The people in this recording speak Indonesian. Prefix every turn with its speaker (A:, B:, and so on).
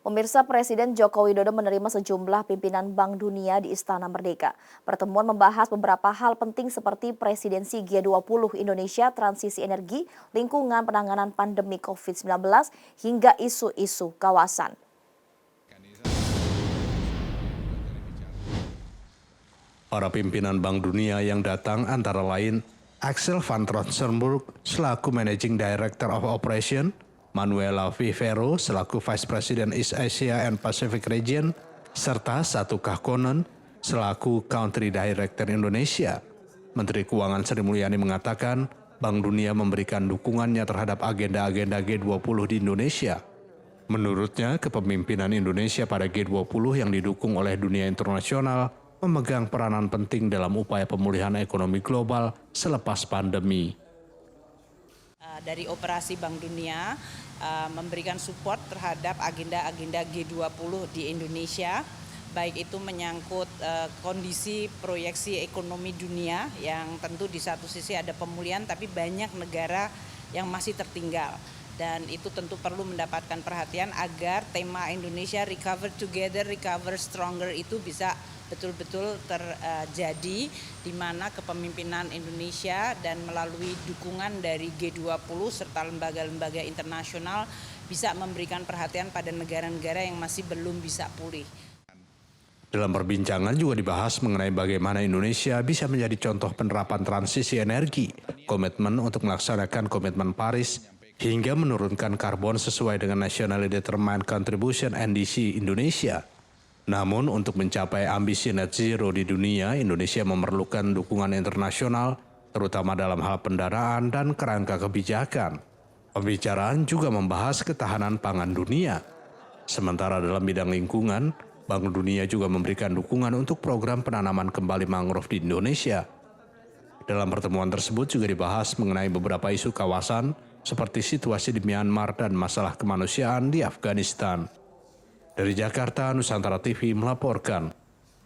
A: Pemirsa, Presiden Joko Widodo menerima sejumlah pimpinan Bank Dunia di Istana Merdeka. Pertemuan membahas beberapa hal penting seperti presidensi G20 Indonesia, transisi energi, lingkungan, penanganan pandemi COVID-19, hingga isu-isu kawasan.
B: Para pimpinan Bank Dunia yang datang antara lain Axel van Trotsenburg selaku Managing Director of Operation, Manuela Vivero selaku Vice President East Asia and Pacific Region, serta Satu Kahkonen selaku Country Director Indonesia. Menteri Keuangan Sri Mulyani mengatakan Bank Dunia memberikan dukungannya terhadap agenda-agenda G20 di Indonesia. Menurutnya, kepemimpinan Indonesia pada G20 yang didukung oleh dunia internasional memegang peranan penting dalam upaya pemulihan ekonomi global selepas pandemi.
C: Dari operasi Bank Dunia memberikan support terhadap agenda-agenda G20 di Indonesia, baik itu menyangkut kondisi proyeksi ekonomi dunia yang tentu di satu sisi ada pemulihan tapi banyak negara yang masih tertinggal. Dan itu tentu perlu mendapatkan perhatian agar tema Indonesia Recover Together, Recover Stronger itu bisa betul-betul terjadi di mana kepemimpinan Indonesia dan melalui dukungan dari G20 serta lembaga-lembaga internasional bisa memberikan perhatian pada negara-negara yang masih belum bisa pulih.
B: Dalam perbincangan juga dibahas mengenai bagaimana Indonesia bisa menjadi contoh penerapan transisi energi, komitmen untuk melaksanakan komitmen Paris, hingga menurunkan karbon sesuai dengan Nationally Determined Contribution NDC Indonesia. Namun untuk mencapai ambisi net zero di dunia, Indonesia memerlukan dukungan internasional, terutama dalam hal pendanaan dan kerangka kebijakan. Pembicaraan juga membahas ketahanan pangan dunia. Sementara dalam bidang lingkungan, Bank Dunia juga memberikan dukungan untuk program penanaman kembali mangrove di Indonesia. Dalam pertemuan tersebut juga dibahas mengenai beberapa isu kawasan, seperti situasi di Myanmar dan masalah kemanusiaan di Afghanistan. Dari Jakarta, Nusantara TV melaporkan.